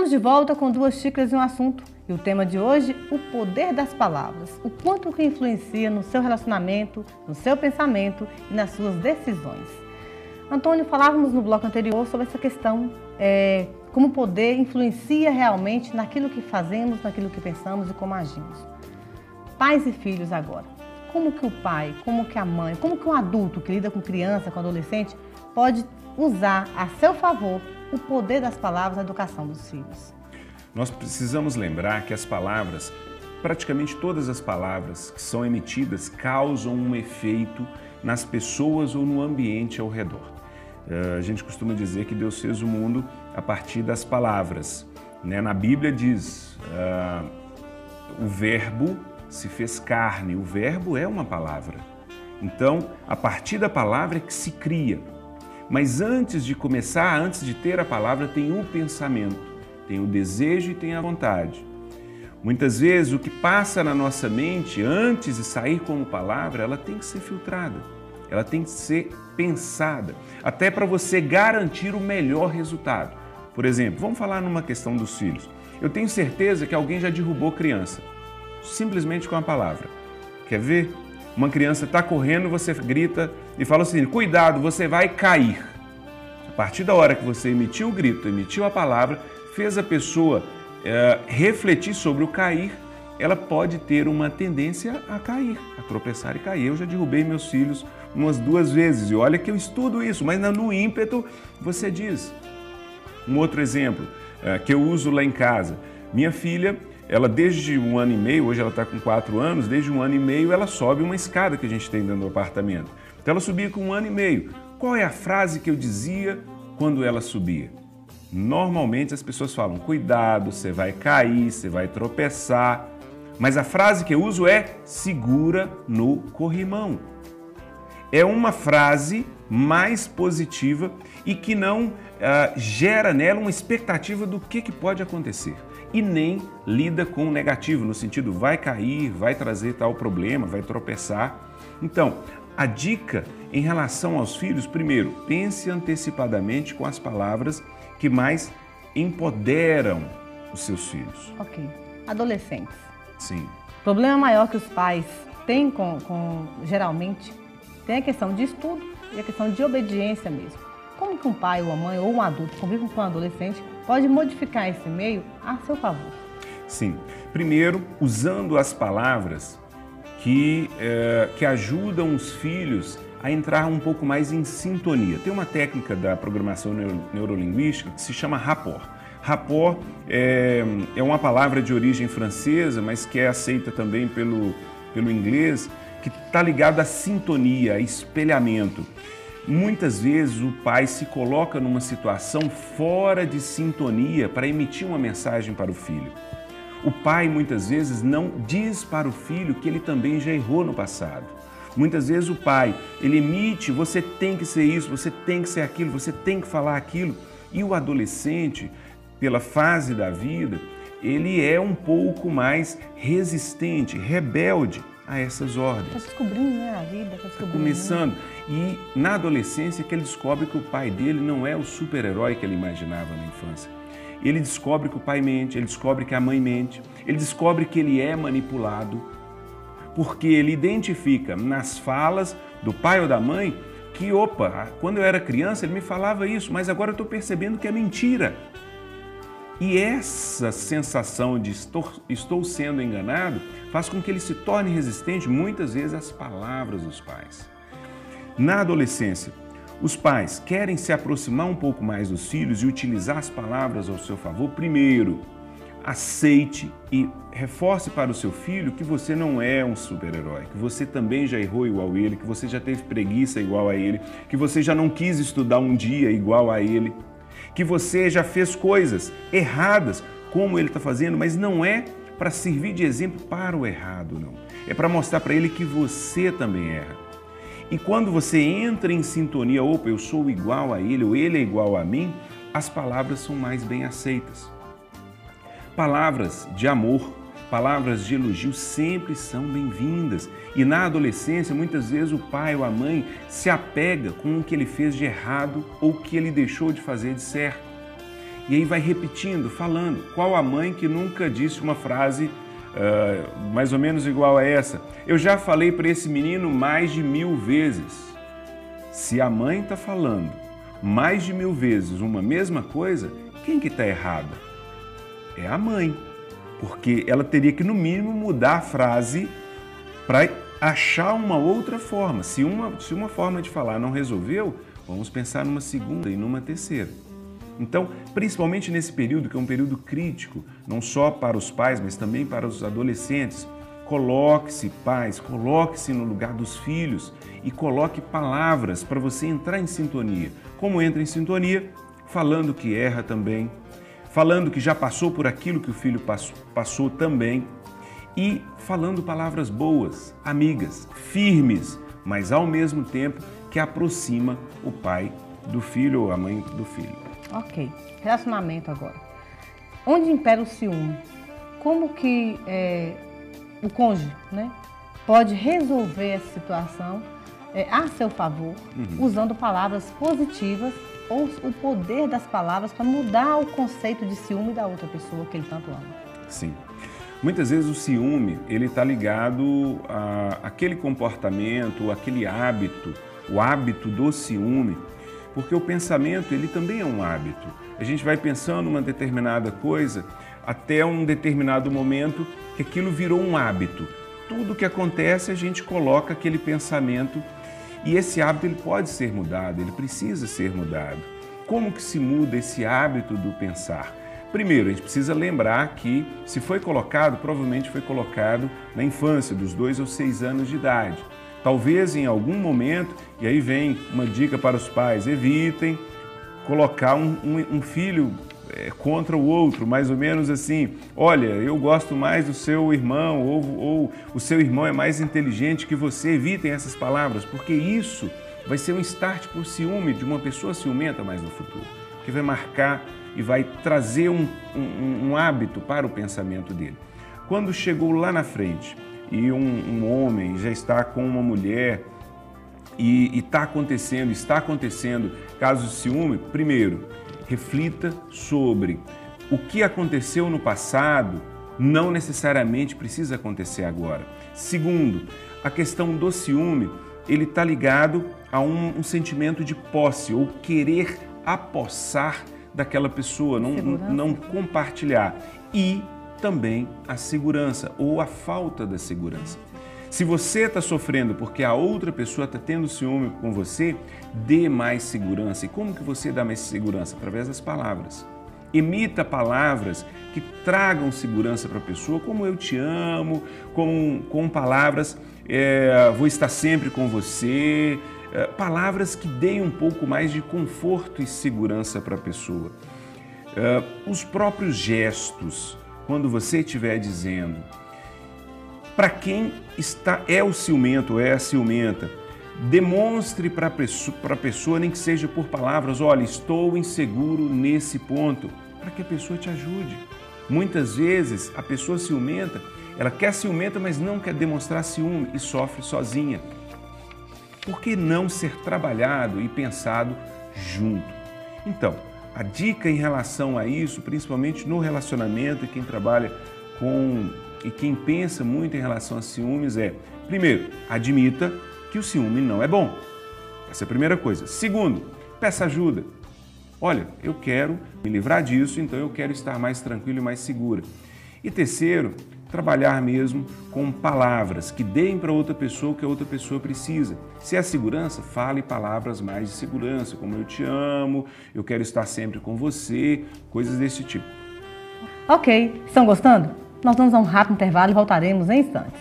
Estamos de volta com Duas Xícaras e um Assunto. E o tema de hoje, o poder das palavras. O quanto que influencia no seu relacionamento, no seu pensamento e nas suas decisões. Antônio, falávamos no bloco anterior sobre essa questão, como o poder influencia realmente naquilo que fazemos, naquilo que pensamos e como agimos. Pais e filhos agora. Como que o pai, como que a mãe, como que um adulto que lida com criança, com adolescente, pode usar a seu favor o poder das palavras na educação dos filhos? Nós precisamos lembrar que as palavras, praticamente todas as palavras que são emitidas, causam um efeito nas pessoas ou no ambiente ao redor. A gente costuma dizer que Deus fez o mundo a partir das palavras, né? Na Bíblia diz, o verbo se fez carne, o verbo é uma palavra. Então, a partir da palavra é que se cria. Mas antes de começar, antes de ter a palavra, tem o pensamento, tem o desejo e tem a vontade. Muitas vezes o que passa na nossa mente antes de sair como palavra, ela tem que ser filtrada, ela tem que ser pensada, até para você garantir o melhor resultado. Por exemplo, vamos falar numa questão dos filhos. Eu tenho certeza que alguém já derrubou criança, simplesmente com a palavra. Quer ver? Uma criança está correndo, você grita e fala assim, cuidado, você vai cair. A partir da hora que você emitiu o grito, emitiu a palavra, fez a pessoa refletir sobre o cair, ela pode ter uma tendência a cair, a tropeçar e cair. Eu já derrubei meus filhos umas 2 vezes e olha que eu estudo isso, mas no ímpeto você diz. Um outro exemplo que eu uso lá em casa, minha filha, ela desde 1 ano e meio, hoje ela está com 4 anos, desde 1 ano e meio ela sobe uma escada que a gente tem dentro do apartamento. Então ela subia com 1 ano e meio. Qual é a frase que eu dizia quando ela subia? Normalmente as pessoas falam, cuidado, você vai cair, você vai tropeçar. Mas a frase que eu uso é, segura no corrimão. É uma frase mais positiva e que não gera nela uma expectativa do que pode acontecer. E nem lida com o negativo, no sentido vai cair, vai trazer tal problema, vai tropeçar. Então, a dica em relação aos filhos, primeiro, pense antecipadamente com as palavras que mais empoderam os seus filhos. Ok. Adolescentes. Sim. O problema maior que os pais têm geralmente, tem a questão de estudo e a questão de obediência mesmo. Como que um pai ou uma mãe ou um adulto convive com um adolescente pode modificar esse meio a seu favor? Sim. Primeiro, usando as palavras que ajudam os filhos a entrar um pouco mais em sintonia. Tem uma técnica da programação neurolinguística que se chama rapport. Rapport é uma palavra de origem francesa, mas que é aceita também pelo inglês, que está ligado à sintonia, a espelhamento. Muitas vezes o pai se coloca numa situação fora de sintonia para emitir uma mensagem para o filho. O pai muitas vezes não diz para o filho que ele também já errou no passado. Muitas vezes o pai, ele emite, você tem que ser isso, você tem que ser aquilo, você tem que falar aquilo. E o adolescente, pela fase da vida, ele é um pouco mais resistente, rebelde a essas ordens. Está descobrindo, né, a vida, está descobrindo. Começando. E na adolescência que ele descobre que o pai dele não é o super-herói que ele imaginava na infância. Ele descobre que o pai mente, ele descobre que a mãe mente, ele descobre que ele é manipulado, porque ele identifica nas falas do pai ou da mãe que, opa, quando eu era criança ele me falava isso, mas agora eu estou percebendo que é mentira. E essa sensação de estou sendo enganado faz com que ele se torne resistente muitas vezes às palavras dos pais. Na adolescência, os pais querem se aproximar um pouco mais dos filhos e utilizar as palavras ao seu favor. Primeiro, aceite e reforce para o seu filho que você não é um super-herói, que você também já errou igual a ele, que você já teve preguiça igual a ele, que você já não quis estudar um dia igual a ele, que você já fez coisas erradas como ele está fazendo, mas não é para servir de exemplo para o errado, não. É para mostrar para ele que você também erra. E quando você entra em sintonia, opa, eu sou igual a ele ou ele é igual a mim, as palavras são mais bem aceitas. Palavras de amor, palavras de elogio sempre são bem-vindas. E na adolescência, muitas vezes o pai ou a mãe se apega com o que ele fez de errado ou o que ele deixou de fazer de certo. E aí vai repetindo, falando. Qual a mãe que nunca disse uma frase mais ou menos igual a essa? Eu já falei para esse menino mais de 1000 vezes. Se a mãe está falando mais de 1000 vezes uma mesma coisa, quem que está errada? É a mãe. Porque ela teria que, no mínimo, mudar a frase para achar uma outra forma. Se uma forma de falar não resolveu, vamos pensar numa segunda e numa terceira. Então, principalmente nesse período, que é um período crítico, não só para os pais, mas também para os adolescentes, coloque-se, pais, coloque-se no lugar dos filhos e coloque palavras para você entrar em sintonia. Como entra em sintonia? Falando que erra também, falando que já passou por aquilo que o filho passou também e falando palavras boas, amigas, firmes, mas ao mesmo tempo que aproxima o pai do filho ou a mãe do filho. Ok, relacionamento agora. Onde impera o ciúme? Como que o cônjuge, né, pode resolver essa situação a seu favor, usando palavras positivas ou o poder das palavras para mudar o conceito de ciúme da outra pessoa que ele tanto ama? Sim. Muitas vezes o ciúme, ele está ligado àquele comportamento, aquele hábito, o hábito do ciúme, porque o pensamento, ele também é um hábito. A gente vai pensando uma determinada coisa até um determinado momento que aquilo virou um hábito. Tudo que acontece, a gente coloca aquele pensamento e esse hábito ele pode ser mudado, ele precisa ser mudado. Como que se muda esse hábito do pensar? Primeiro, a gente precisa lembrar que se foi colocado, provavelmente foi colocado na infância, dos 2 aos 6 anos de idade. Talvez em algum momento, e aí vem uma dica para os pais, evitem colocar um filho contra o outro, mais ou menos assim, olha, eu gosto mais do seu irmão ou o seu irmão é mais inteligente que você. Evitem essas palavras, porque isso vai ser um start para o ciúme de uma pessoa ciumenta mais no futuro, que vai marcar e vai trazer um hábito para o pensamento dele. Quando chegou lá na frente e um homem já está com uma mulher e está acontecendo casos de ciúme, primeiro, reflita sobre o que aconteceu no passado, não necessariamente precisa acontecer agora. Segundo, a questão do ciúme, ele está ligado a um sentimento de posse ou querer apossar daquela pessoa, não compartilhar. E também a segurança ou a falta da segurança. Se você está sofrendo porque a outra pessoa está tendo ciúme com você, dê mais segurança. E como que você dá mais segurança? Através das palavras. Emita palavras que tragam segurança para a pessoa, como eu te amo, com palavras, vou estar sempre com você, palavras que deem um pouco mais de conforto e segurança para a pessoa. Os próprios gestos, quando você estiver dizendo, para quem é o ciumento ou é a ciumenta, demonstre para a pessoa, nem que seja por palavras, olha, estou inseguro nesse ponto, para que a pessoa te ajude. Muitas vezes a pessoa ciumenta, ela quer ciumenta, mas não quer demonstrar ciúme e sofre sozinha. Por que não ser trabalhado e pensado junto? Então, a dica em relação a isso, principalmente no relacionamento e quem trabalha e quem pensa muito em relação a ciúmes primeiro, admita que o ciúme não é bom. Essa é a primeira coisa. Segundo, peça ajuda. Olha, eu quero me livrar disso, então eu quero estar mais tranquilo e mais segura. E terceiro, trabalhar mesmo com palavras que deem para outra pessoa o que a outra pessoa precisa. Se é segurança, fale palavras mais de segurança, como eu te amo, eu quero estar sempre com você, coisas desse tipo. Ok, estão gostando? Nós vamos a um rápido intervalo e voltaremos em instantes.